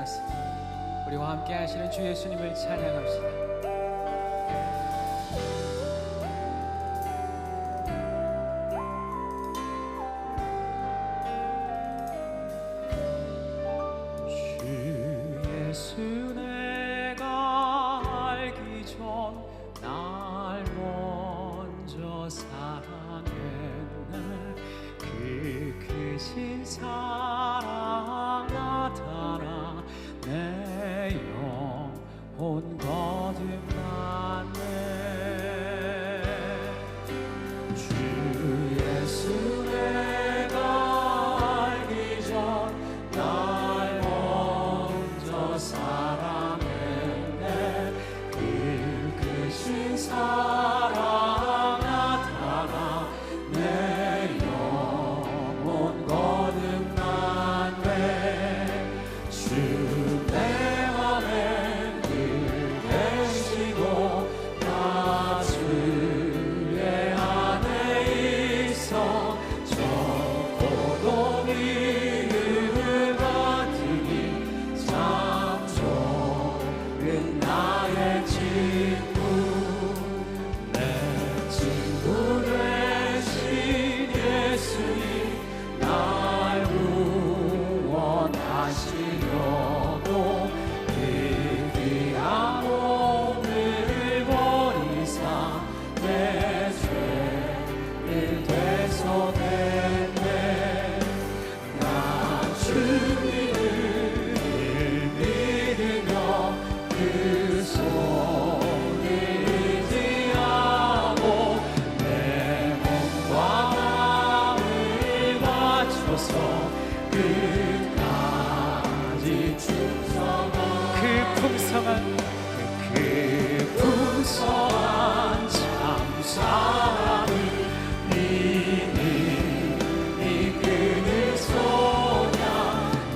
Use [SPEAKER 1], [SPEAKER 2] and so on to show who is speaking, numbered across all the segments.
[SPEAKER 1] 일어나서 우리와 함께 하시는 주 예수님을 찬양합시다. 예수 내가 알기 전 날 먼저 사랑했네. 그 크신 사랑 나타나 내 영혼 거듭났네. 주 예수 내가 알기 전 날 먼저 사랑했네. 그 크신 사랑 나타나 내 영혼 거듭났네. 주 내 맘에 늘 계시고 나 주의 안에 있어. 저 고독이를 받으니 참 좋은 나의 친구. 내 친구 되신 예수님 날 구원하시려고 그 귀한 몸을 버리사 내 죄를 대속했네. 나 주님을 믿으며 그 손을 의지하고 내 몸과 마음을 바쳐서 끝까지 충성한 그 풍성한 참 사랑을 믿는 이끄는 소냐.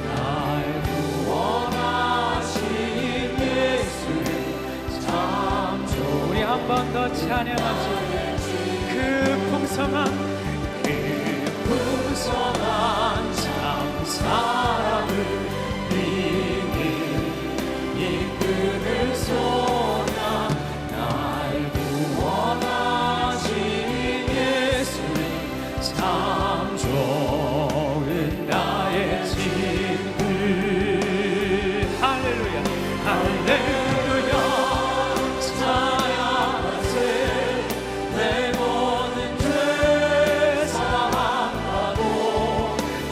[SPEAKER 1] 날 구원하신 예수님 참 좋은. 우리 한 번 더 찬양합시다. 그 풍성한 참 사랑을 믿는 이끄는 소냐. 날 구원하신 예수님 참 좋은 나의 친구. 할렐루야 할렐루야 찬양하세. 내 모든 죄 사함받고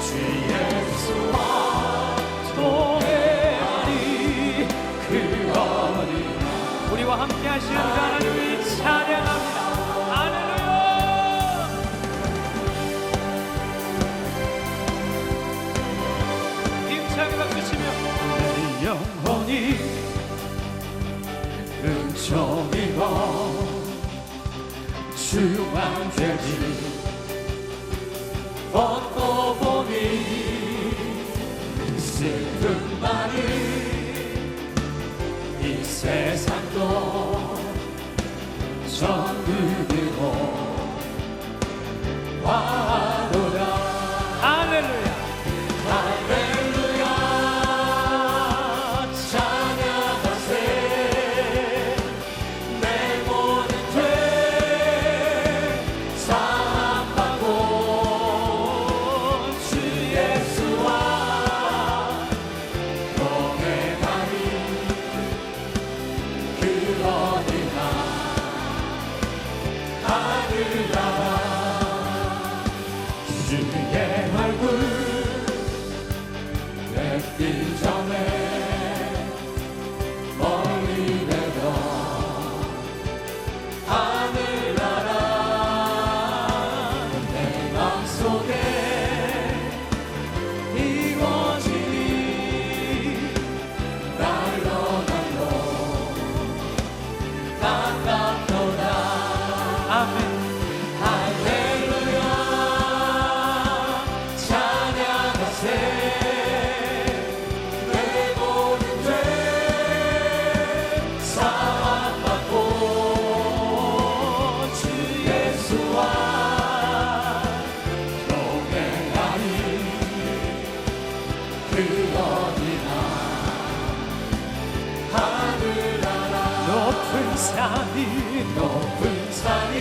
[SPEAKER 1] 주 예수와 동행하리. 그 어디 우리와 함께 하시는 하나님을 찬양합니다. 할렐루야. 힘차게 박수치며 내 영혼이 은총이고 중앙죄를 벗고 보니 슬픔만이 이 세상도 전부 들고 와도다. 할렐루야 할렐루야 찬양하세. 내 모든 죄 사함받고 주 예수와 동행하리. 그 어디나 하늘
[SPEAKER 2] 산이 높은 산이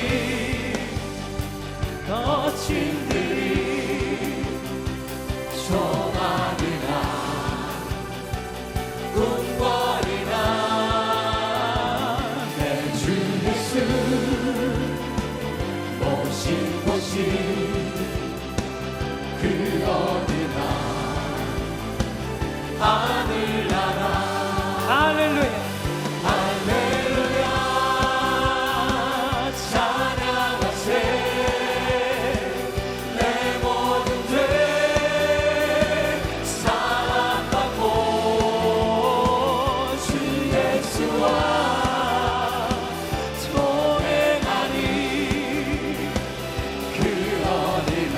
[SPEAKER 2] 거친 들이 좁아지나 궁궐이나 내 주 예수 모신 곳이 그 어디나 하늘나라
[SPEAKER 1] 할렐루야.
[SPEAKER 2] 할렐루야 찬양하세 내 모든 죄 사랑받고 주 예수와 동행하니 그 어디나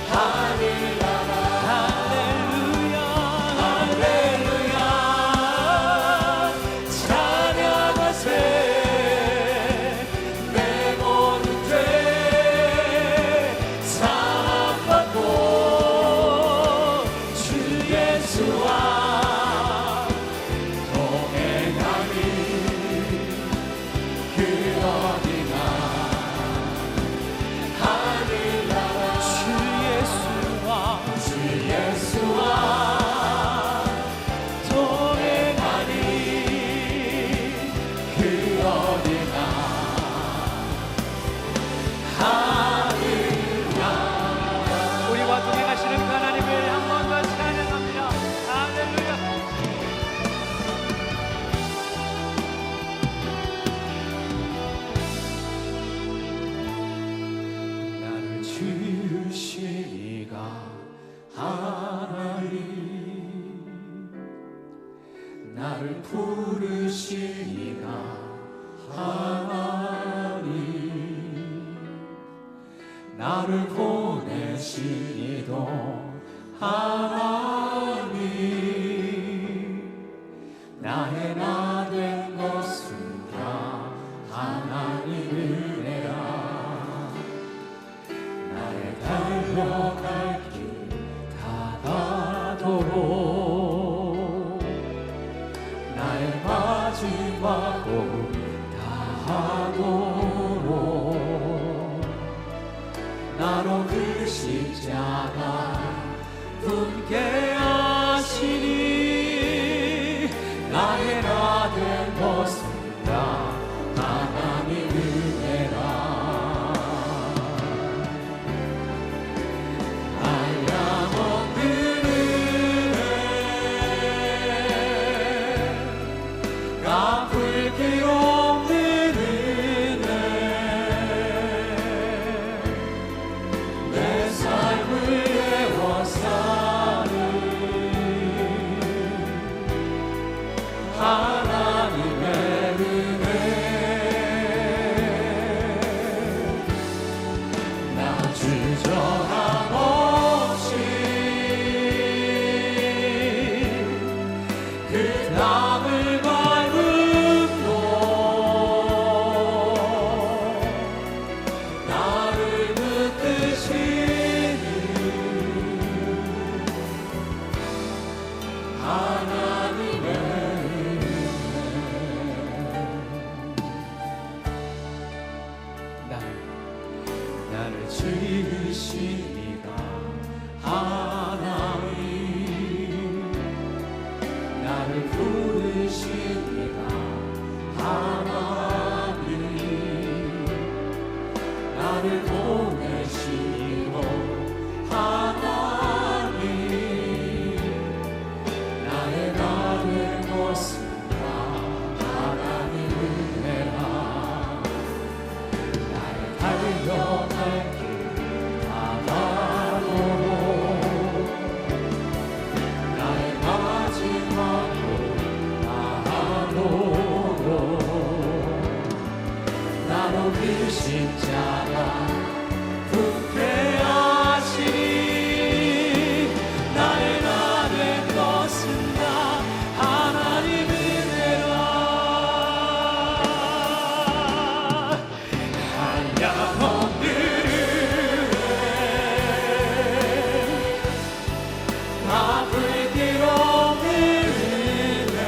[SPEAKER 2] 하늘나라 할렐루야 할렐루야 찬양하세 내 모든 죄 사함받고 주 예수와 동행하니 그 어디나 하늘나라
[SPEAKER 1] 주 예수와
[SPEAKER 2] 주 예수와 동행하니 그 어디나
[SPEAKER 1] 우리와 동행하시는 그 하나님을 한 번 더 찬양합니다. 할렐루야.
[SPEAKER 2] 나를 지으시니가 하나님 나를 부르시니가 하나님 나를 보내시니도 하나님 나의 나 된 것은 다 하나님 은혜라 나의 달려갈 길 다가도록 나의 마지막 곡을 다하도록 나로 그 십자가 분께 하시니 나의 나 된 것은 다 하나님 은혜라 한량없는 은혜 갚을 길 없는 은혜 내 삶을 애워싸는 하나님의 은혜 나 주저함 없이 그 땅을 밟음도 나를 붙드시는 하나님의 나를 지으시니가 하나님 나를 부르시니가 하나님 나를 보내시고 하나님 나의 나 된 것은 다 하나님 은혜라 나의 달려갈 길 다가도록 나의 마지막 곡 다하도록 나로 그 십자가 붙게 하시니 나의 나 된 것은 다 하나님 은혜라 한량없는 갚을 길 없는 은혜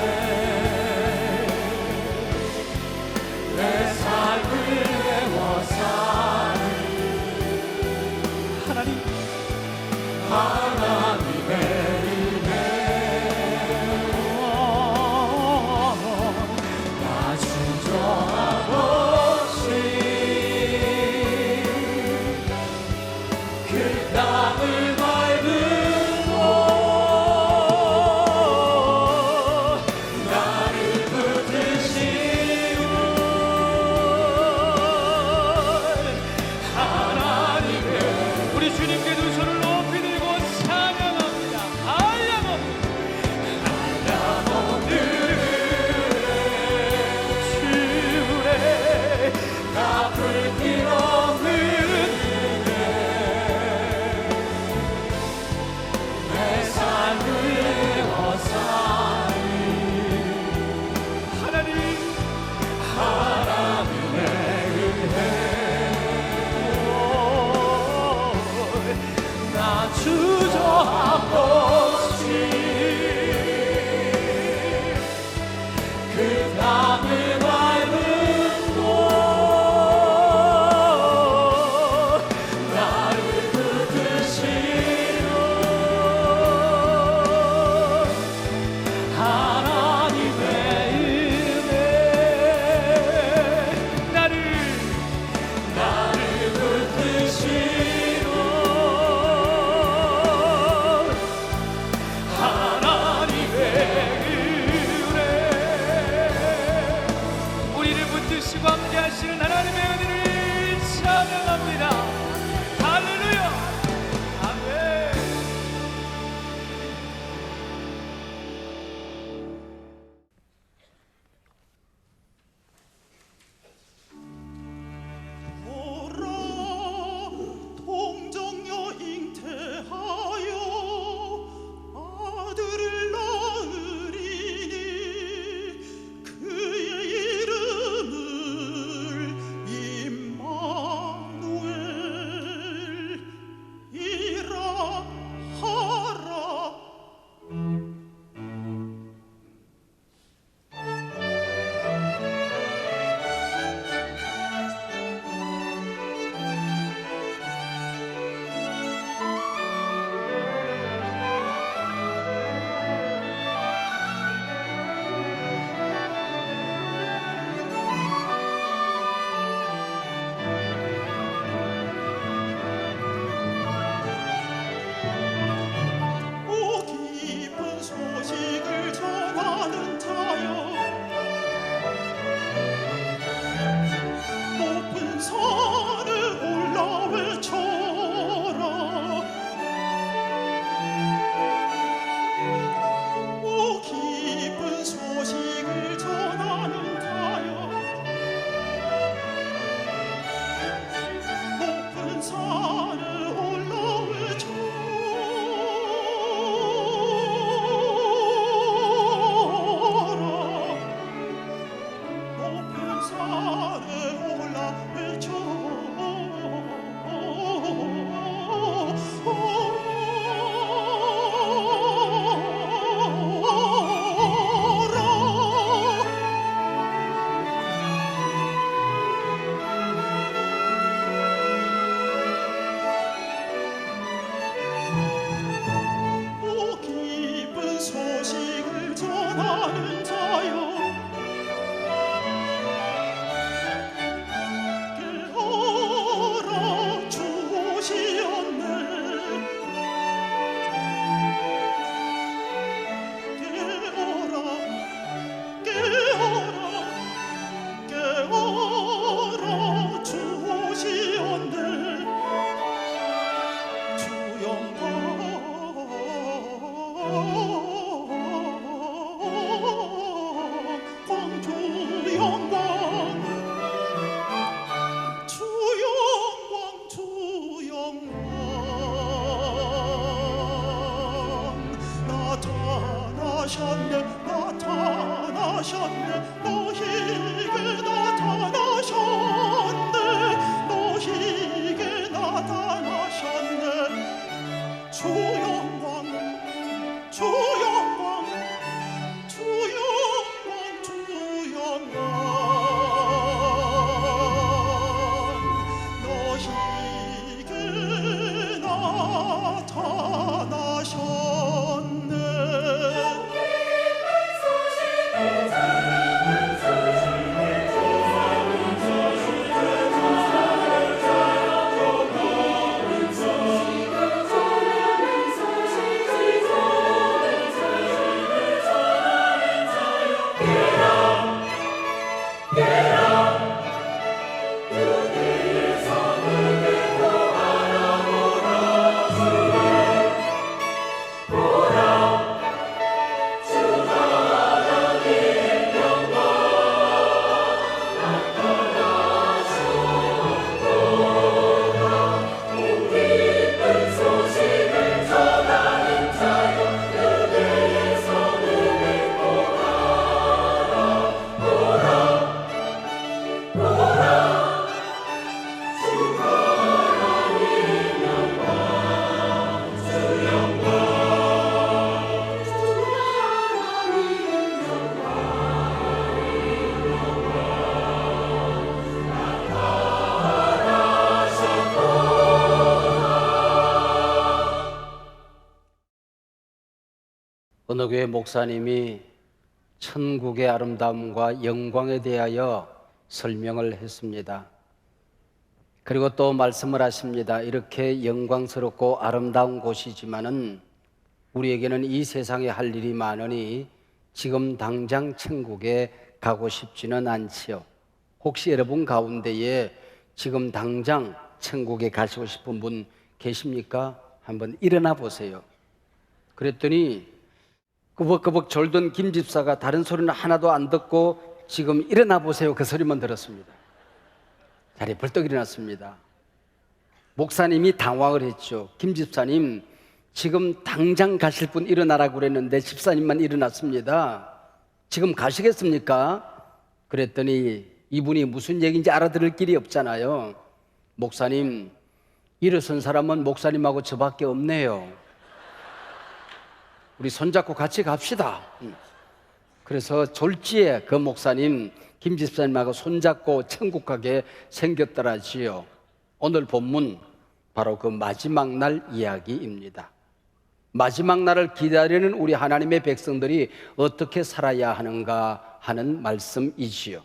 [SPEAKER 2] 나 주저함 없이 그 땅을 밟은 곳 나를 붙드시는 하나님의 은혜 나를 붙드시는 하나님의 은혜
[SPEAKER 1] 우리를 붙드시고 함께 하시는 하나님의 은혜를 찬양합니다. 할렐루야. 아멘.
[SPEAKER 3] 오라 동정녀 잉태하여 아들을 낳으리니 그의 이름을 임마누엘이라 하라. 오 기쁜 소식을 전하는 자여 높은 산을 올라 외쳐라. 오 기쁜 소식을 전하는 자여 높은 산을 올라 외쳐라. 높은 산에 올라 외쳐라. 오 기쁜 소식을 전하는 자여 깨어라 주시옵네. 깨어라 주시옵네. 주 영광 주 영광 주 영광 주 영광 나타나셨네 나타나셨네 너희에게 나타나셨네 너희에게 나타나셨네 주 영광 주 영광 주 영광 주 영광 너희에게 나타나셨네.
[SPEAKER 1] 어느 교회 목사님이 천국의 아름다움과 영광에 대하여 설명을 했습니다. 그리고 또 말씀을 하십니다. 이렇게 영광스럽고 아름다운 곳이지만은 우리에게는 이 세상에 할 일이 많으니 지금 당장 천국에 가고 싶지는 않지요. 혹시 여러분 가운데에 지금 당장 천국에 가시고 싶은 분 계십니까? 한번 일어나 보세요. 그랬더니 꾸벅꾸벅 졸던 김 집사가 다른 소리는 하나도 안 듣고 지금 일어나 보세요. 그 소리만 들었습니다. 자리에 벌떡 일어났습니다. 목사님이 당황을 했죠. 김 집사님, 지금 당장 가실 분 일어나라고 그랬는데 집사님만 일어났습니다. 지금 가시겠습니까? 그랬더니 이분이 무슨 얘기인지 알아들을 길이 없잖아요. 목사님, 일어선 사람은 목사님하고 저밖에 없네요. 우리 손잡고 같이 갑시다. 그래서 졸지에 그 목사님, 김 집사님하고 손잡고 천국 가게 생겼더라지요. 오늘 본문 바로 그 마지막 날 이야기입니다. 마지막 날을 기다리는 우리 하나님의 백성들이 어떻게 살아야 하는가 하는 말씀이지요.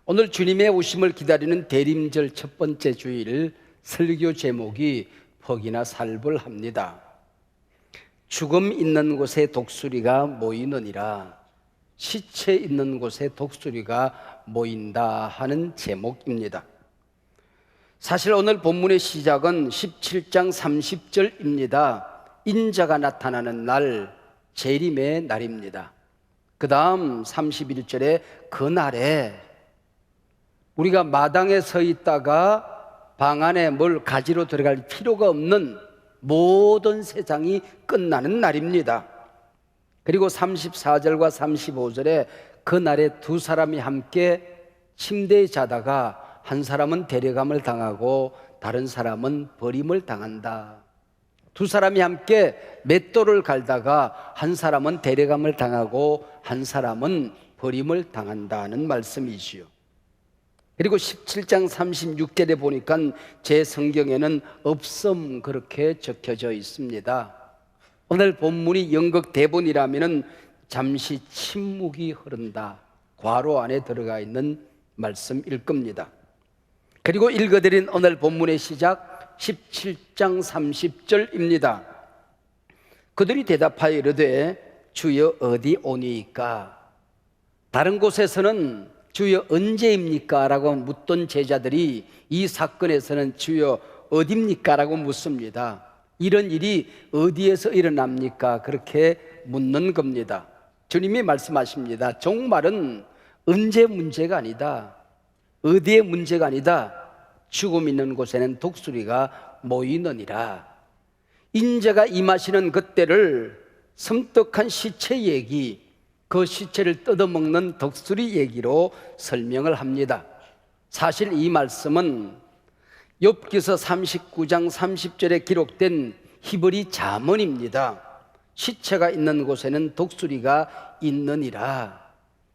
[SPEAKER 1] 오늘 주님의 오심을 기다리는 대림절 첫 번째 주일 설교 제목이 퍽이나 살벌합니다. 죽음 있는 곳에 독수리가 모이느니라. 시체 있는 곳에 독수리가 모인다 하는 제목입니다. 사실 오늘 본문의 시작은 17장 30절입니다. 인자가 나타나는 날, 재림의 날입니다. 그 다음 31절에 그날에 우리가 마당에 서 있다가 방 안에 뭘 가지러 들어갈 필요가 없는 모든 세상이 끝나는 날입니다. 그리고 34절과 35절에 그날에 두 사람이 함께 침대에 자다가 한 사람은 데려감을 당하고 다른 사람은 버림을 당한다. 두 사람이 함께 맷돌을 갈다가 한 사람은 데려감을 당하고 한 사람은 버림을 당한다는 말씀이지요. 그리고 17장 36절에 보니까 제 성경에는 없음 그렇게 적혀져 있습니다. 오늘 본문이 연극 대본이라면 잠시 침묵이 흐른다, 괄호 안에 들어가 있는 말씀일 겁니다. 그리고 읽어드린 오늘 본문의 시작 17장 30절입니다. 그들이 대답하여 이르되 주여 어디 오니이까? 다른 곳에서는 주여 언제입니까? 라고 묻던 제자들이 이 사건에서는 주여 어디입니까? 라고 묻습니다. 이런 일이 어디에서 일어납니까? 그렇게 묻는 겁니다. 주님이 말씀하십니다. 종말은 언제 문제가 아니다, 어디의 문제가 아니다. 죽음 있는 곳에는 독수리가 모이느니라. 인자가 임하시는 그때를 섬뜩한 시체 얘기, 그 시체를 뜯어먹는 독수리 얘기로 설명을 합니다. 사실 이 말씀은 욥기서 39장 30절에 기록된 히브리 잠언입니다. 시체가 있는 곳에는 독수리가 있느니라.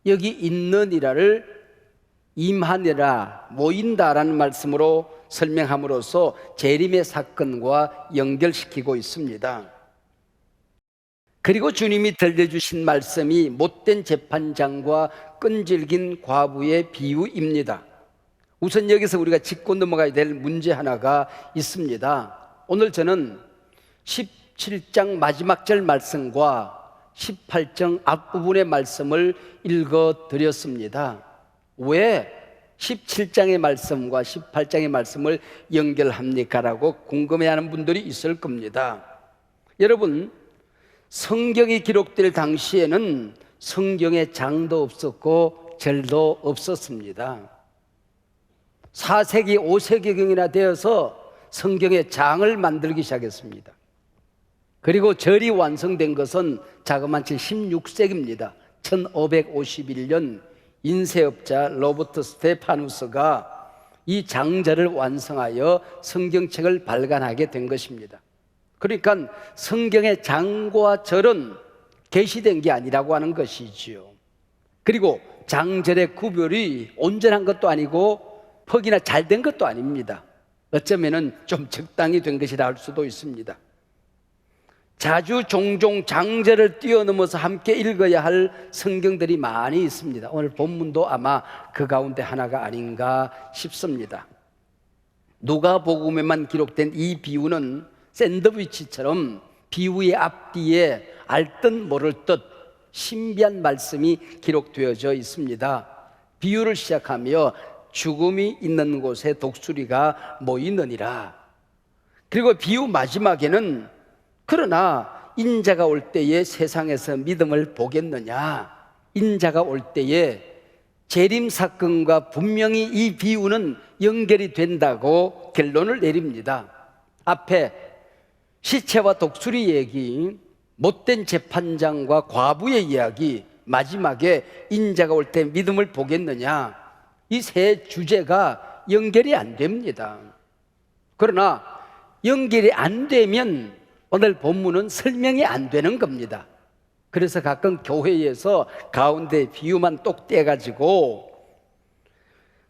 [SPEAKER 1] 여기 있느니라를 임하니라, 모인다라는 말씀으로 설명함으로써 재림의 사건과 연결시키고 있습니다. 그리고 주님이 들려주신 말씀이 못된 재판장과 끈질긴 과부의 비유입니다. 우선 여기서 우리가 짚고 넘어가야 될 문제 하나가 있습니다. 오늘 저는 17장 마지막 절 말씀과 18장 앞부분의 말씀을 읽어드렸습니다. 왜 17장의 말씀과 18장의 말씀을 연결합니까? 라고 궁금해하는 분들이 있을 겁니다. 여러분, 성경이 기록될 당시에는 성경에 장도 없었고 절도 없었습니다. 4세기, 5세기경이나 되어서 성경에 장을 만들기 시작했습니다. 그리고 절이 완성된 것은 자그마치 16세기입니다. 1551년 인쇄업자 로버트 스테파누스가 이 장절을 완성하여 성경책을 발간하게 된 것입니다. 그러니까 성경의 장과 절은 계시된 게 아니라고 하는 것이지요. 그리고 장절의 구별이 온전한 것도 아니고 퍽이나 잘된 것도 아닙니다. 어쩌면은 좀 적당히 된 것이라 할 수도 있습니다. 자주 종종 장제를 뛰어넘어서 함께 읽어야 할 성경들이 많이 있습니다. 오늘 본문도 아마 그 가운데 하나가 아닌가 싶습니다. 누가복음에만 기록된 이 비유는 샌드위치처럼 비유의 앞뒤에 알듯 모를 듯 신비한 말씀이 기록되어져 있습니다. 비유를 시작하며 죽음이 있는 곳에 독수리가 모이느니라. 그리고 비유 마지막에는 그러나 인자가 올 때에 세상에서 믿음을 보겠느냐, 인자가 올 때에 재림 사건과 분명히 이 비유는 연결이 된다고 결론을 내립니다. 앞에 시체와 독수리 얘기, 못된 재판장과 과부의 이야기, 마지막에 인자가 올 때 믿음을 보겠느냐, 이 세 주제가 연결이 안 됩니다. 그러나 연결이 안 되면 오늘 본문은 설명이 안 되는 겁니다. 그래서 가끔 교회에서 가운데 비유만 똑 떼가지고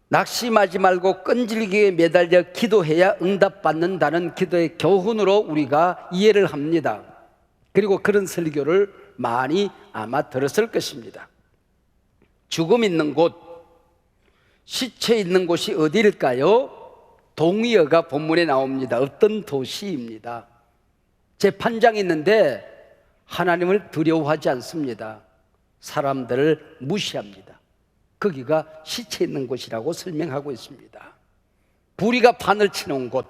[SPEAKER 1] 낙심하지 말고 끈질기게 매달려 기도해야 응답받는다는 기도의 교훈으로 우리가 이해를 합니다. 그리고 그런 설교를 많이 아마 들었을 것입니다. 죽음 있는 곳, 시체 있는 곳이 어디일까요? 동의어가 본문에 나옵니다. 어떤 도시입니다. 재판장이 있는데 하나님을 두려워하지 않습니다. 사람들을 무시합니다. 거기가 시체 있는 곳이라고 설명하고 있습니다. 불의가 판을 치는 곳,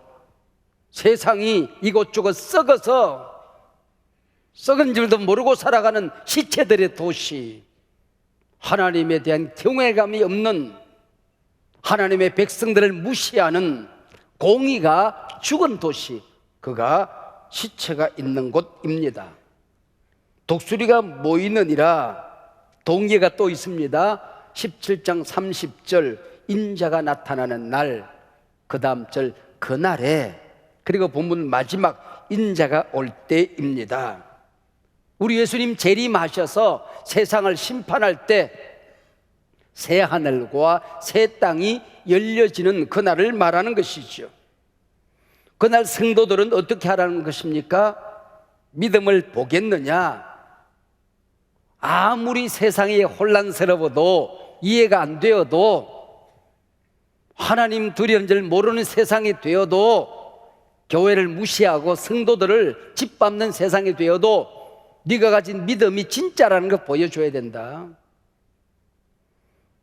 [SPEAKER 1] 세상이 이곳저곳 썩어서 썩은 줄도 모르고 살아가는 시체들의 도시, 하나님에 대한 경외감이 없는 하나님의 백성들을 무시하는 공의가 죽은 도시, 그가 시체가 있는 곳입니다. 독수리가 모이느니라 동의가 또 있습니다. 17장 30절 인자가 나타나는 날, 그 다음 절 그날에, 그리고 본문 마지막 인자가 올 때입니다. 우리 예수님 재림하셔서 세상을 심판할 때 새 하늘과 새 땅이 열려지는 그날을 말하는 것이죠. 그날 성도들은 어떻게 하라는 것입니까? 믿음을 보겠느냐? 아무리 세상이 혼란스러워도 이해가 안 되어도 하나님 두려운 줄 모르는 세상이 되어도 교회를 무시하고 성도들을 짓밟는 세상이 되어도 네가 가진 믿음이 진짜라는 걸 보여줘야 된다.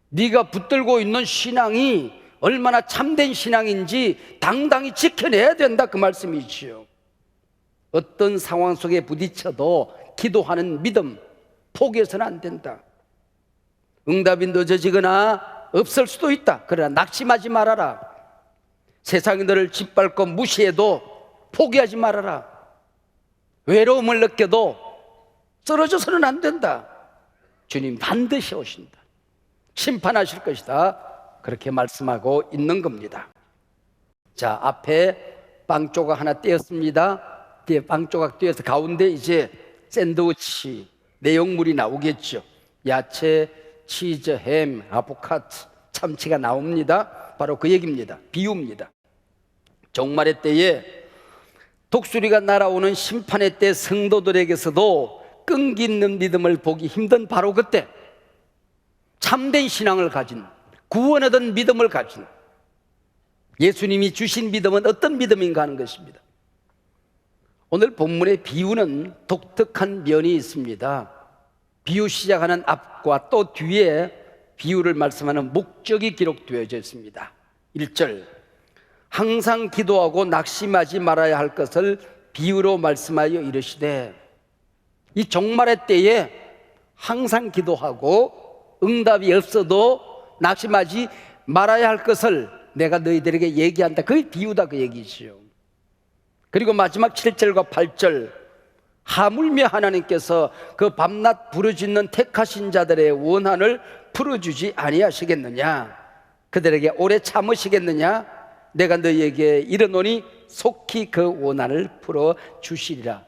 [SPEAKER 1] 네가 붙들고 있는 신앙이 얼마나 참된 신앙인지 당당히 지켜내야 된다, 그 말씀이지요. 어떤 상황 속에 부딪혀도 기도하는 믿음 포기해서는 안 된다. 응답이 늦어지거나 없을 수도 있다. 그러나 낙심하지 말아라. 세상이 너를 짓밟고 무시해도 포기하지 말아라. 외로움을 느껴도 쓰러져서는 안 된다. 주님 반드시 오신다. 심판하실 것이다. 그렇게 말씀하고 있는 겁니다. 자, 앞에 빵 조각 하나 떼었습니다. 뒤에 빵 조각 떼어서 가운데 이제 샌드위치 내용물이 나오겠죠. 야채, 치즈, 햄, 아보카도, 참치가 나옵니다. 바로 그 얘기입니다. 비유입니다. 종말의 때에 독수리가 날아오는 심판의 때 성도들에게서도 끈기 있는 믿음을 보기 힘든 바로 그때 참된 신앙을 가진, 구원 얻은 믿음을 가진, 예수님이 주신 믿음은 어떤 믿음인가 하는 것입니다. 오늘 본문의 비유는 독특한 면이 있습니다. 비유 시작하는 앞과 또 뒤에 비유를 말씀하는 목적이 기록되어져 있습니다. 1절, 항상 기도하고 낙심하지 말아야 할 것을 비유로 말씀하여 이르시되, 이 종말의 때에 항상 기도하고 응답이 없어도 낙심하지 말아야 할 것을 내가 너희들에게 얘기한다. 그게 비유다, 그 얘기죠. 그리고 마지막 7절과 8절, 하물며 하나님께서 그 밤낮 부르짖는 택하신 자들의 원한을 풀어주지 아니하시겠느냐? 그들에게 오래 참으시겠느냐? 내가 너희에게 이르노니 속히 그 원한을 풀어주시리라.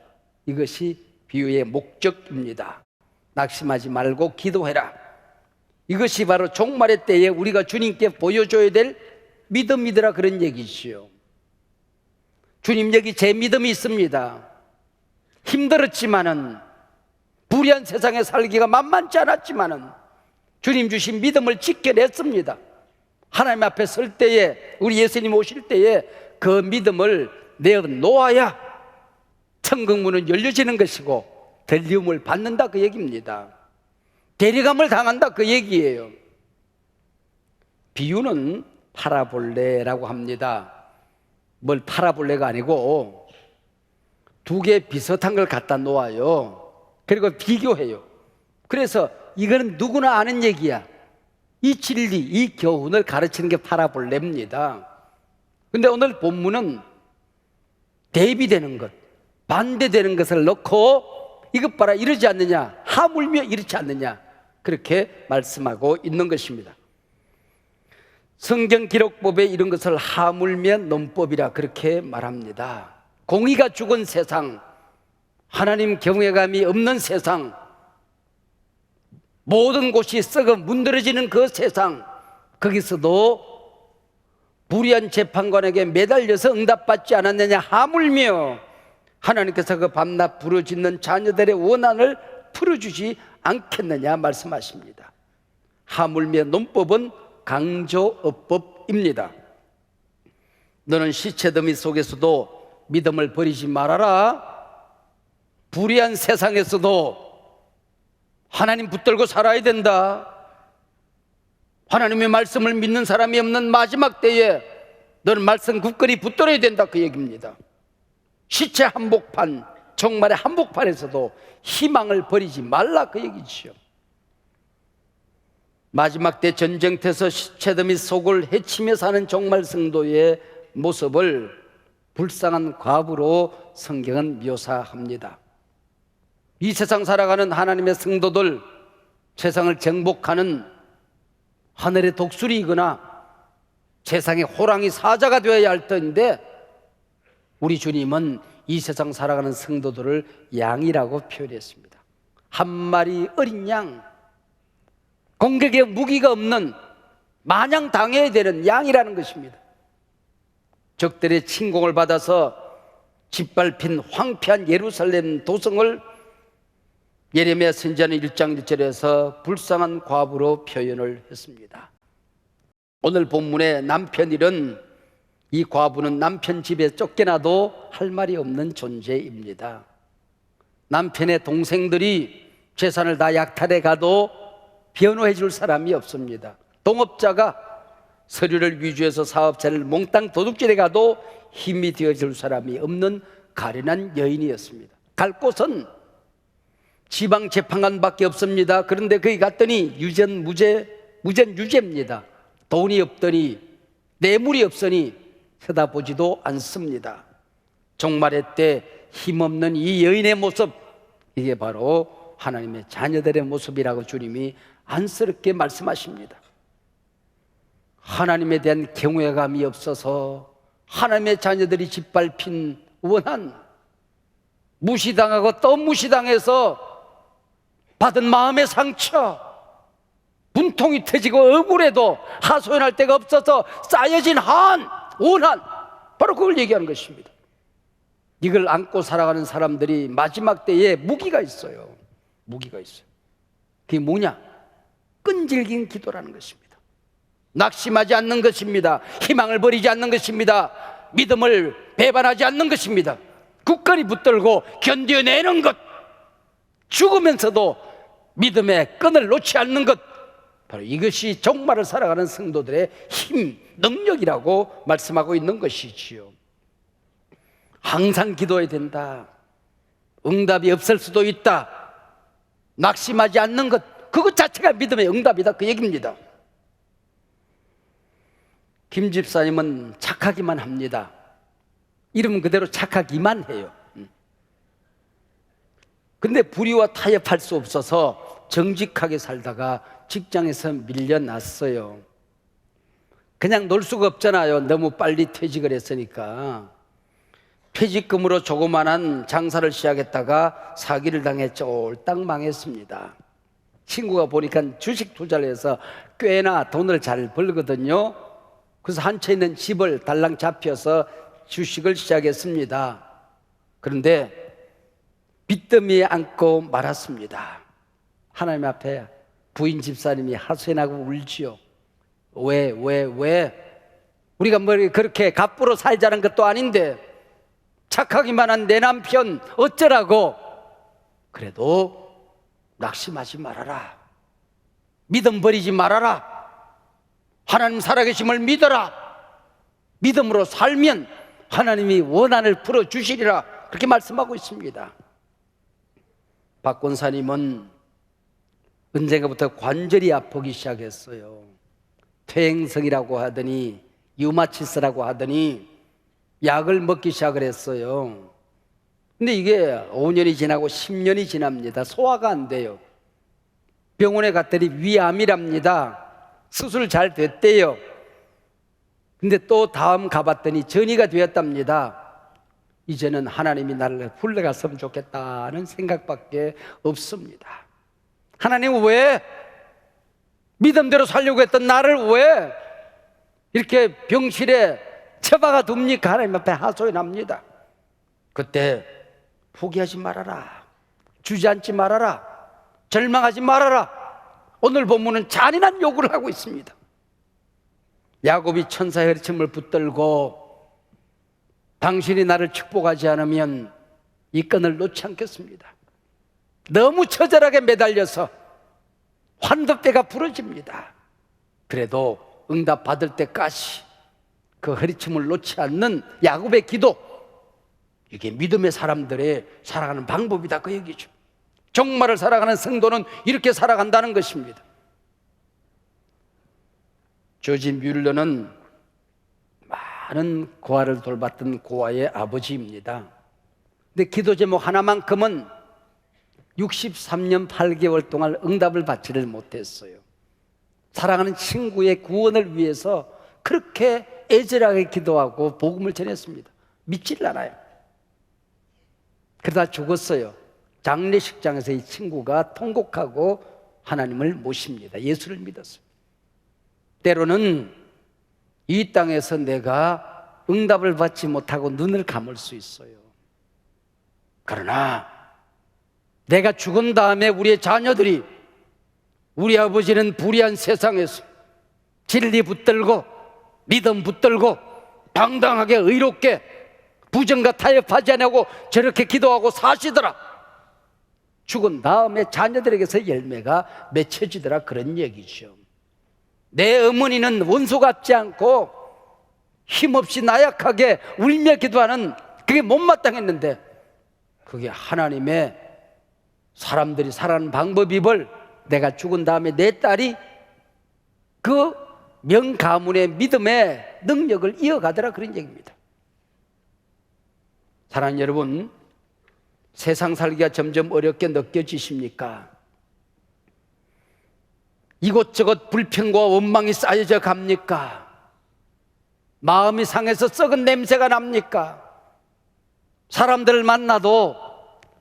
[SPEAKER 1] 이것이 비유의 목적입니다. 낙심하지 말고 기도해라. 이것이 바로 종말의 때에 우리가 주님께 보여줘야 될 믿음이더라, 그런 얘기지요. 주님, 여기 제 믿음이 있습니다. 힘들었지만은 불의한 세상에 살기가 만만치 않았지만은 주님 주신 믿음을 지켜냈습니다. 하나님 앞에 설 때에, 우리 예수님 오실 때에 그 믿음을 내어놓아야 천국 문은 열려지는 것이고 들림을 받는다 그 얘기입니다. 대리감을 당한다 그 얘기예요. 비유는 파라볼레라고 합니다. 뭘 파라볼레가 아니고 두 개 비슷한 걸 갖다 놓아요. 그리고 비교해요. 그래서 이거는 누구나 아는 얘기야. 이 진리, 이 교훈을 가르치는 게 파라볼레입니다. 근데 오늘 본문은 대비되는 것, 반대되는 것을 넣고 이것 봐라 이러지 않느냐, 하물며 이렇지 않느냐, 그렇게 말씀하고 있는 것입니다. 성경 기록법에 이런 것을 하물며 논법이라 그렇게 말합니다. 공의가 죽은 세상, 하나님 경외감이 없는 세상, 모든 곳이 썩어 문드러지는 그 세상, 거기서도 불의한 재판관에게 매달려서 응답받지 않았느냐, 하물며 하나님께서 그 밤낮 부르짖는 자녀들의 원한을 풀어주지 않겠느냐 말씀하십니다. 하물며 논법은 강조어법입니다. 너는 시체더미 속에서도 믿음을 버리지 말아라. 불의한 세상에서도 하나님 붙들고 살아야 된다. 하나님의 말씀을 믿는 사람이 없는 마지막 때에 너는 말씀 굳건히 붙들어야 된다 그 얘기입니다. 시체 한복판, 정말의 한복판에서도 희망을 버리지 말라 그 얘기죠. 마지막 때 전쟁터에서 시체더미 속을 헤치며 사는 정말 성도의 모습을 불쌍한 과부로 성경은 묘사합니다. 이 세상 살아가는 하나님의 성도들, 세상을 정복하는 하늘의 독수리이거나 세상의 호랑이 사자가 되어야 할 터인데 우리 주님은 이 세상 살아가는 성도들을 양이라고 표현했습니다. 한 마리 어린 양, 공격에 무기가 없는 마냥 당해야 되는 양이라는 것입니다. 적들의 침공을 받아서 짓밟힌 황폐한 예루살렘 도성을 예레미야 선지자는 1장 1절에서 불쌍한 과부로 표현을 했습니다. 오늘 본문의 남편일은 이 과부는 남편 집에 쫓겨나도 할 말이 없는 존재입니다. 남편의 동생들이 재산을 다 약탈해 가도 변호해 줄 사람이 없습니다. 동업자가 서류를 위조해서 사업자를 몽땅 도둑질해 가도 힘이 되어줄 사람이 없는 가련한 여인이었습니다. 갈 곳은 지방재판관밖에 없습니다. 그런데 거기 갔더니 무전유죄입니다. 돈이 없더니 뇌물이 없으니 쳐다보지도 않습니다. 종말의 때 힘없는 이 여인의 모습, 이게 바로 하나님의 자녀들의 모습이라고 주님이 안쓰럽게 말씀하십니다. 하나님에 대한 경외감이 없어서 하나님의 자녀들이 짓밟힌 원한, 무시당하고 또 무시당해서 받은 마음의 상처, 분통이 터지고 억울해도 하소연할 데가 없어서 쌓여진 원한, 바로 그걸 얘기하는 것입니다. 이걸 안고 살아가는 사람들이 마지막 때에 무기가 있어요. 무기가 있어요. 그게 뭐냐? 끈질긴 기도라는 것입니다. 낙심하지 않는 것입니다. 희망을 버리지 않는 것입니다. 믿음을 배반하지 않는 것입니다. 굳건히 붙들고 견뎌내는 것, 죽으면서도 믿음의 끈을 놓지 않는 것, 바로 이것이 종말을 살아가는 성도들의 힘, 능력이라고 말씀하고 있는 것이지요. 항상 기도해야 된다. 응답이 없을 수도 있다. 낙심하지 않는 것, 그것 자체가 믿음의 응답이다 그 얘기입니다. 김 집사님은 착하기만 합니다. 이름 그대로 착하기만 해요. 근데 불의와 타협할 수 없어서 정직하게 살다가 직장에서 밀려났어요. 그냥 놀 수가 없잖아요. 너무 빨리 퇴직을 했으니까. 퇴직금으로 조그만한 장사를 시작했다가 사기를 당해 쫄딱 망했습니다. 친구가 보니까 주식 투자를 해서 꽤나 돈을 잘 벌거든요. 그래서 한 채 있는 집을 달랑 잡혀서 주식을 시작했습니다. 그런데 빚더미에 앉고 말았습니다. 하나님 앞에 부인 집사님이 하소연하고 울지요. 왜? 우리가 뭐 그렇게 갑부로 살자는 것도 아닌데 착하기만 한 내 남편 어쩌라고. 그래도 낙심하지 말아라. 믿음 버리지 말아라. 하나님 살아계심을 믿어라. 믿음으로 살면 하나님이 원한을 풀어주시리라. 그렇게 말씀하고 있습니다. 박 권사님은 언젠가부터 관절이 아프기 시작했어요. 퇴행성이라고 하더니 류마티스라고 하더니 약을 먹기 시작을 했어요. 근데 이게 5년이 지나고 10년이 지납니다. 소화가 안 돼요. 병원에 갔더니 위암이랍니다. 수술 잘 됐대요. 근데 또 다음 가봤더니 전이가 되었답니다. 이제는 하나님이 나를 불러갔으면 좋겠다는 생각밖에 없습니다. 하나님 왜 믿음대로 살려고 했던 나를 왜 이렇게 병실에 처박아 둡니까? 하나님 앞에 하소연합니다. 그때 포기하지 말아라. 주저앉지 말아라. 절망하지 말아라. 오늘 본문은 잔인한 요구를 하고 있습니다. 야곱이 천사의 허리춤을 붙들고 당신이 나를 축복하지 않으면 이 끈을 놓지 않겠습니다. 너무 처절하게 매달려서 환도뼈가 부러집니다. 그래도 응답 받을 때까지 그 허리춤을 놓지 않는 야곱의 기도, 이게 믿음의 사람들의 살아가는 방법이다 그 얘기죠. 종말을 살아가는 성도는 이렇게 살아간다는 것입니다. 조지 뮬러는 많은 고아를 돌봤던 고아의 아버지입니다. 근데 기도 제목 하나만큼은 63년 8개월 동안 응답을 받지를 못했어요. 사랑하는 친구의 구원을 위해서 그렇게 애절하게 기도하고 복음을 전했습니다. 믿질 않아요. 그러다 죽었어요. 장례식장에서 이 친구가 통곡하고 하나님을 모십니다. 예수를 믿었어요. 때로는 이 땅에서 내가 응답을 받지 못하고 눈을 감을 수 있어요. 그러나 내가 죽은 다음에 우리의 자녀들이, 우리 아버지는 불의한 세상에서 진리 붙들고 믿음 붙들고 당당하게 의롭게 부정과 타협하지 않고 저렇게 기도하고 사시더라. 죽은 다음에 자녀들에게서 열매가 맺혀지더라, 그런 얘기죠. 내 어머니는 원수 같지 않고 힘없이 나약하게 울며 기도하는, 그게 못마땅했는데 그게 하나님의 사람들이 살아가는 방법임을 내가 죽은 다음에 내 딸이 그 명가문의 믿음의 능력을 이어가더라, 그런 얘기입니다. 사랑하는 여러분, 세상 살기가 점점 어렵게 느껴지십니까? 이곳저곳 불평과 원망이 쌓여져 갑니까? 마음이 상해서 썩은 냄새가 납니까? 사람들을 만나도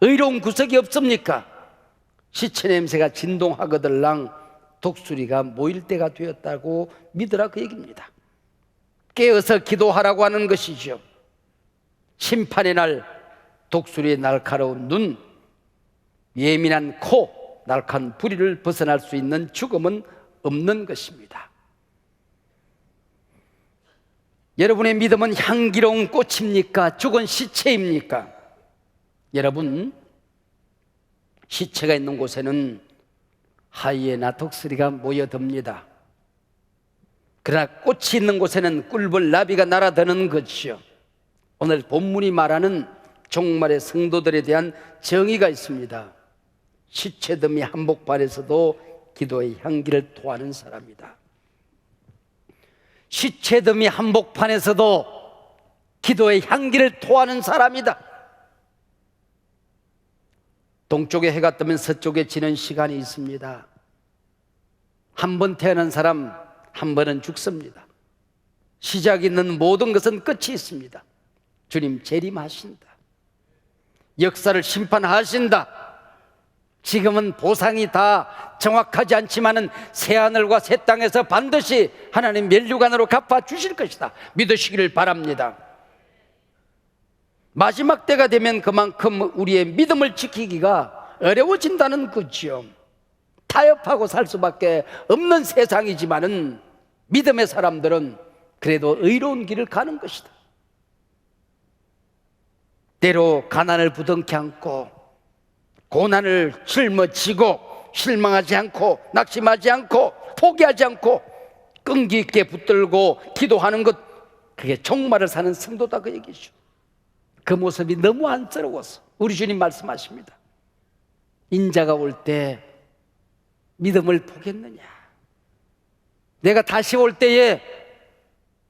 [SPEAKER 1] 의로운 구석이 없습니까? 시체 냄새가 진동하거들랑 독수리가 모일 때가 되었다고 믿으라, 그 얘기입니다. 깨어서 기도하라고 하는 것이죠. 심판의 날 독수리의 날카로운 눈, 예민한 코, 날카로운 부리를 벗어날 수 있는 죽음은 없는 것입니다. 여러분의 믿음은 향기로운 꽃입니까? 죽은 시체입니까? 여러분, 시체가 있는 곳에는 하이에나, 독수리가 모여듭니다. 그러나 꽃이 있는 곳에는 꿀벌, 나비가 날아드는 것이죠. 오늘 본문이 말하는 종말의 성도들에 대한 정의가 있습니다. 시체더미 한복판에서도 기도의 향기를 토하는 사람이다. 시체더미 한복판에서도 기도의 향기를 토하는 사람이다. 동쪽에 해가 뜨면 서쪽에 지는 시간이 있습니다. 한 번 태어난 사람 한 번은 죽습니다. 시작 있는 모든 것은 끝이 있습니다. 주님 재림하신다. 역사를 심판하신다. 지금은 보상이 다 정확하지 않지만은 새하늘과 새 땅에서 반드시 하나님 면류관으로 갚아 주실 것이다. 믿으시기를 바랍니다. 마지막 때가 되면 그만큼 우리의 믿음을 지키기가 어려워진다는 거지요. 타협하고 살 수밖에 없는 세상이지만은 믿음의 사람들은 그래도 의로운 길을 가는 것이다. 때로 가난을 부둥켜 안고 고난을 짊어지고 실망하지 않고 낙심하지 않고 포기하지 않고 끈기 있게 붙들고 기도하는 것, 그게 종말을 사는 성도다, 그 얘기죠. 그 모습이 너무 안쓰러워서 우리 주님 말씀하십니다. 인자가 올 때 믿음을 보겠느냐? 내가 다시 올 때에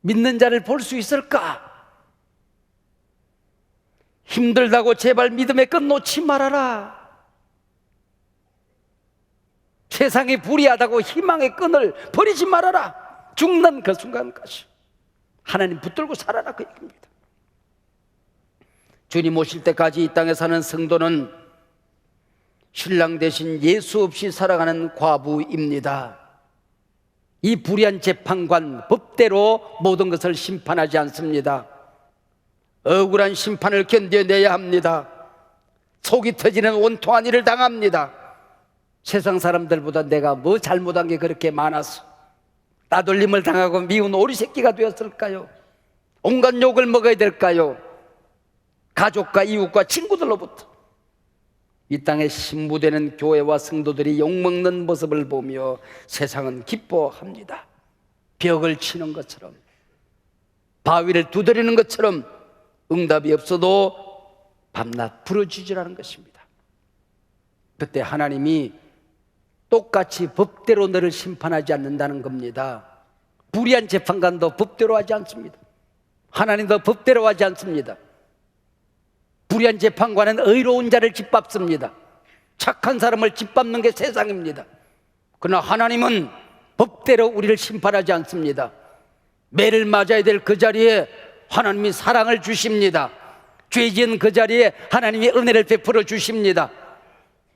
[SPEAKER 1] 믿는 자를 볼 수 있을까? 힘들다고 제발 믿음의 끈 놓지 말아라. 세상이 불의하다고 희망의 끈을 버리지 말아라. 죽는 그 순간까지 하나님 붙들고 살아라, 그 얘기입니다. 주님 오실 때까지 이 땅에 사는 성도는 신랑 대신 예수 없이 살아가는 과부입니다. 이 불의한 재판관, 법대로 모든 것을 심판하지 않습니다. 억울한 심판을 견뎌내야 합니다. 속이 터지는 원통한 일을 당합니다. 세상 사람들보다 내가 뭐 잘못한 게 그렇게 많아서 따돌림을 당하고 미운 오리새끼가 되었을까요? 온갖 욕을 먹어야 될까요? 가족과 이웃과 친구들로부터. 이 땅에 신부되는 교회와 성도들이 욕먹는 모습을 보며 세상은 기뻐합니다. 벽을 치는 것처럼, 바위를 두드리는 것처럼 응답이 없어도 밤낮 부르짖으라는 것입니다. 그때 하나님이 똑같이 법대로 너를 심판하지 않는다는 겁니다. 불의한 재판관도 법대로 하지 않습니다. 하나님도 법대로 하지 않습니다. 불의한 재판관은 의로운 자를 짓밟습니다. 착한 사람을 짓밟는 게 세상입니다. 그러나 하나님은 법대로 우리를 심판하지 않습니다. 매를 맞아야 될 그 자리에 하나님이 사랑을 주십니다. 죄 지은 그 자리에 하나님이 은혜를 베풀어 주십니다.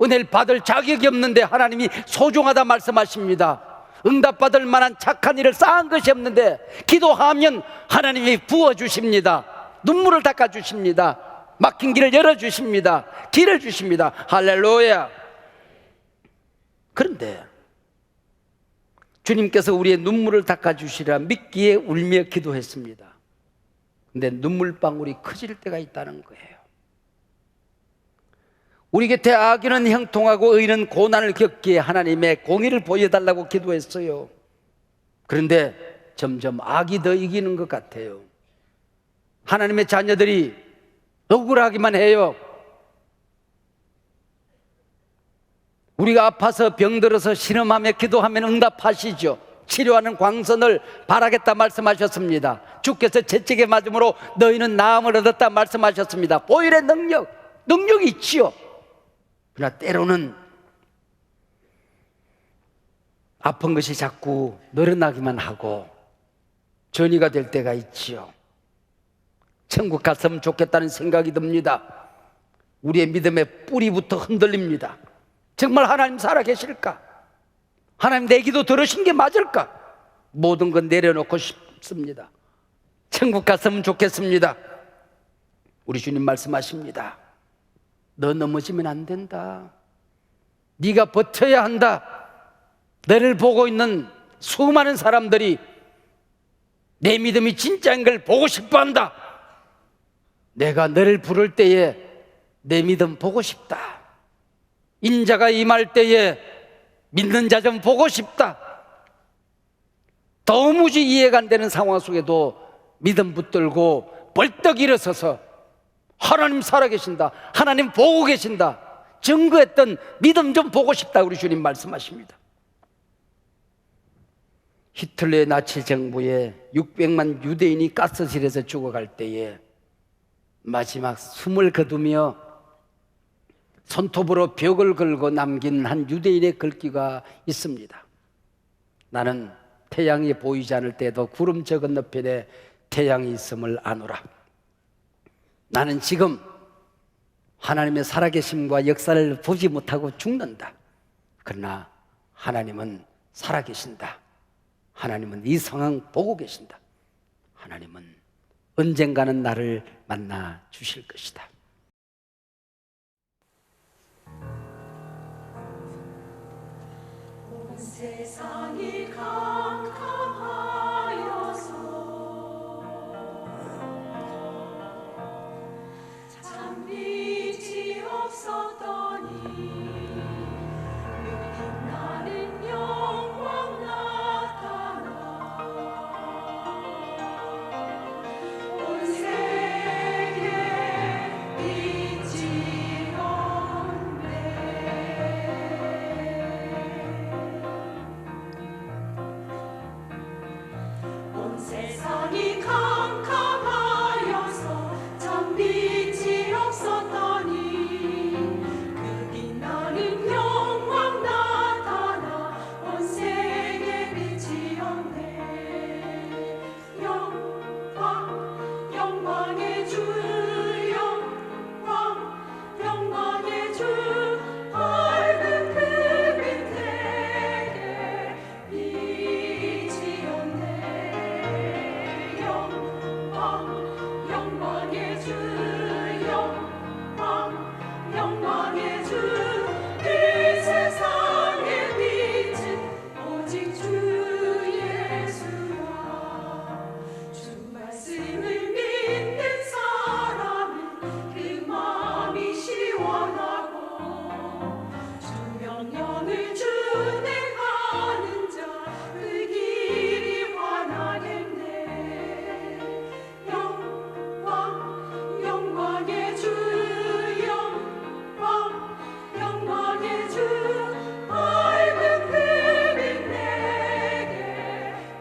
[SPEAKER 1] 은혜를 받을 자격이 없는데 하나님이 소중하다 말씀하십니다. 응답받을 만한 착한 일을 쌓은 것이 없는데 기도하면 하나님이 부어주십니다. 눈물을 닦아주십니다. 막힌 길을 열어주십니다. 길을 주십니다. 할렐루야. 그런데 주님께서 우리의 눈물을 닦아주시리라 믿기에 울며 기도했습니다. 근데 눈물방울이 커질 때가 있다는 거예요. 우리 곁에 악인은 형통하고 의인은 고난을 겪기에 하나님의 공의를 보여달라고 기도했어요. 그런데 점점 악이 더 이기는 것 같아요. 하나님의 자녀들이 억울하기만 해요. 우리가 아파서 병들어서 신음하며 기도하면 응답하시죠. 치료하는 광선을 바라겠다 말씀하셨습니다. 주께서 채찍에 맞음으로 너희는 나음을 얻었다 말씀하셨습니다. 보혈의 능력이 있지요. 그러나 때로는 아픈 것이 자꾸 늘어나기만 하고 전이가 될 때가 있지요. 천국 갔으면 좋겠다는 생각이 듭니다. 우리의 믿음의 뿌리부터 흔들립니다. 정말 하나님 살아계실까? 하나님 내 기도 들으신 게 맞을까? 모든 건 내려놓고 싶습니다. 천국 갔으면 좋겠습니다. 우리 주님 말씀하십니다. 너 넘어지면 안 된다. 네가 버텨야 한다. 너를 보고 있는 수많은 사람들이 내 믿음이 진짜인 걸 보고 싶어한다. 내가 너를 부를 때에 내 믿음 보고 싶다. 인자가 임할 때에 믿는 자 좀 보고 싶다. 도무지 이해가 안 되는 상황 속에도 믿음 붙들고 벌떡 일어서서 하나님 살아계신다, 하나님 보고 계신다 증거했던 믿음 좀 보고 싶다. 우리 주님 말씀하십니다. 히틀러의 나치 정부에 600만 유대인이 가스실에서 죽어갈 때에 마지막 숨을 거두며 손톱으로 벽을 걸고 남긴 한 유대인의 글귀가 있습니다. 나는 태양이 보이지 않을 때도 구름 저 건너편에 태양이 있음을 아노라. 나는 지금 하나님의 살아계심과 역사를 보지 못하고 죽는다. 그러나 하나님은 살아계신다. 하나님은 이 상황 보고 계신다. 하나님은 언젠가는 나를 만나 주실 것이다.
[SPEAKER 4] 온 세상이 캄캄하여서 참 빛이 없었더니 빛나는 영광 나타나 온 세계 빛이 없네. 온 세상이 캄캄하여서 참 빛이 없었더니 그 빛나는 영광 나타나 온 세계 빛이 없네. 영광 영광의 주 영광 영광의 주 밝은 그 빛 내게 빛이 없네. 영광 영광의 주 영광 영광의 주 이 세상의 빛은 오직 주 예수라. 주 말씀을 믿는 사람은 그 마음이 시원하고 주 명령을 준행하는 자 그 길이 환하겠네. 영광 영광의 주 영광 영광의 주 밝은 그 빛 내게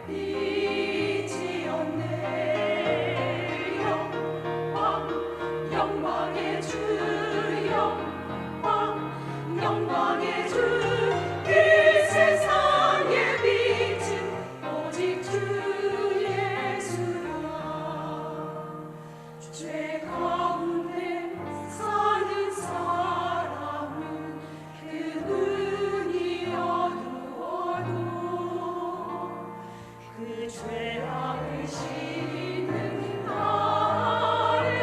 [SPEAKER 4] 빛이 없네. 영광 영광의 주 영광 영광의 주 이 세상의 빛은 오직 주 예수라. 죄 가운데 사는 사람은 그 눈이 어두워도 그 죄악을 씻는 날에는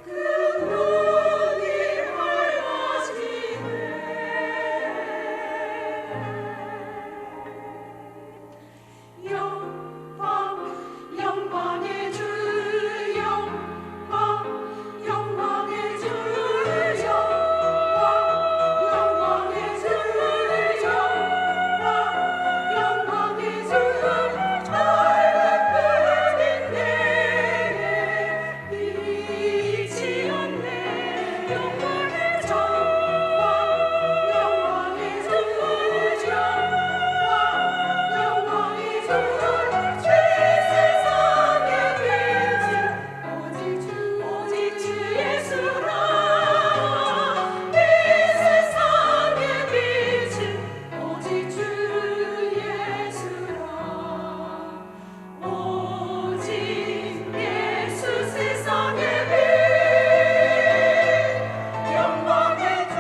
[SPEAKER 4] 그 눈이 밝아지네. 영광 영광의 주 영광 영광의 주 영광 영광의 주 영광 영광의 주 밝은 빛 내게 빛이 없네. 영광의 주 영광의 주 영광의 주 이 세상의 빛은 오직 주 예수라. 이 세상의 빛은 오직 주 예수라. 오직 예수 세상의 빛 영광의 주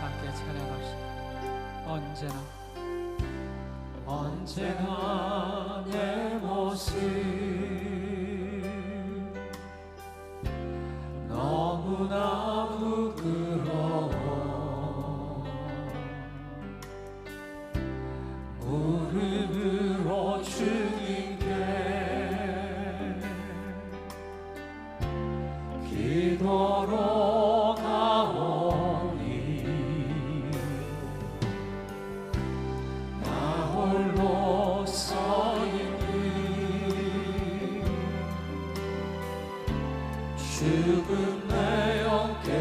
[SPEAKER 2] 함께 찬양합시다. 언제나 내 모습 너무나 부끄러워 무릎으로 주님께 기도로 가오니 나 홀로 서 있는 죽은 내 영께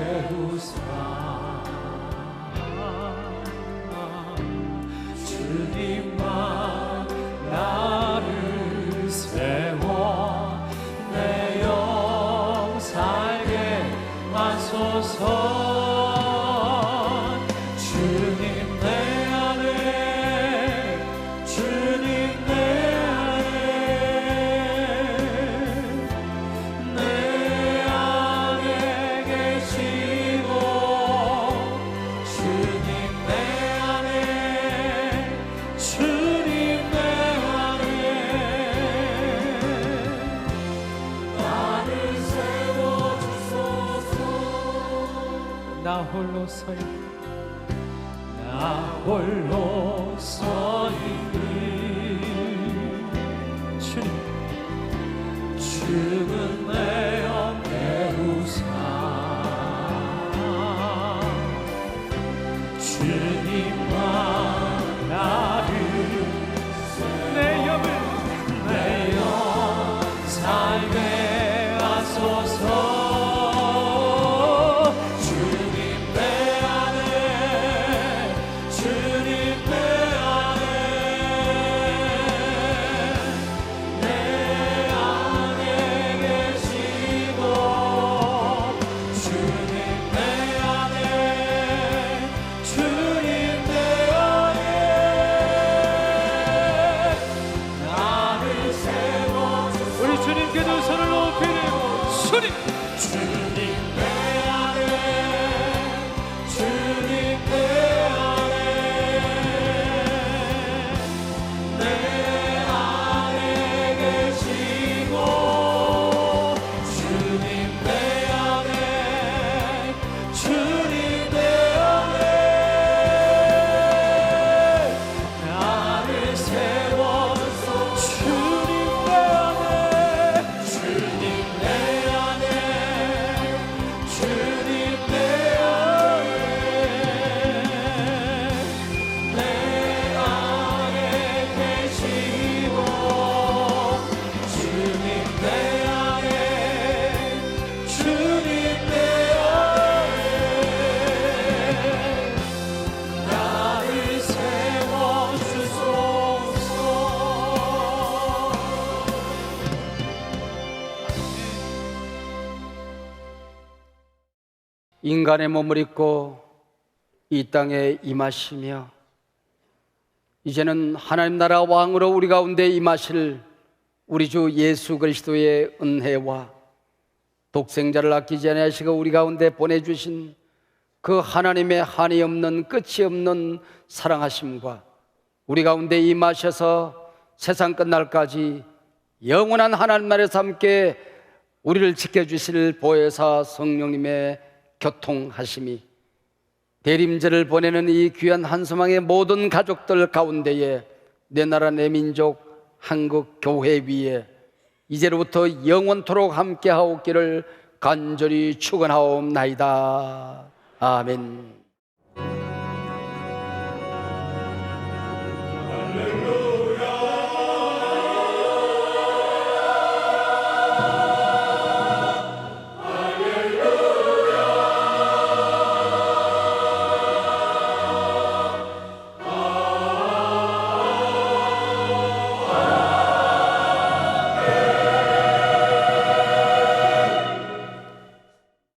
[SPEAKER 2] 홀로 서 있니 나 홀로 서 있니 주는 내 옆에 우사 주님만 나를 내 옆 삶에 와소서 주님 내 안에 주님 내 안에 내 안에 계시고 주님 내 안에 주님 내 안에 나를 세워주소서 우리 주님께 두 손을 높이 들고 주님 주님 내 안에 주님 내 안에 내 안에 계시고 주님 내 안에 주님 내 안에 나를 세워주소서 주님 내 안에 주님 내 안에 주님 내 안에 내 안에 계시고 주님 내 안에 주님 내 안에 나를 세워주소서
[SPEAKER 1] 인간의 몸을 입고 이 땅에 임하시며 이제는 하나님 나라 왕으로 우리 가운데 임하실 우리 주 예수 그리스도의 은혜와 독생자를 아끼지 아니하시고 우리 가운데 보내주신 그 하나님의 한이 없는 끝이 없는 사랑하심과 우리 가운데 임하셔서 세상 끝날까지 영원한 하나님 나라에서 함께 우리를 지켜주실 보혜사 성령님의 교통하심이 대림절을 보내는 이 귀한 한소망의 모든 가족들 가운데에 내 나라 내 민족 한국 교회 위에 이제로부터 영원토록 함께하옵기를 간절히 축원하옵나이다. 아멘.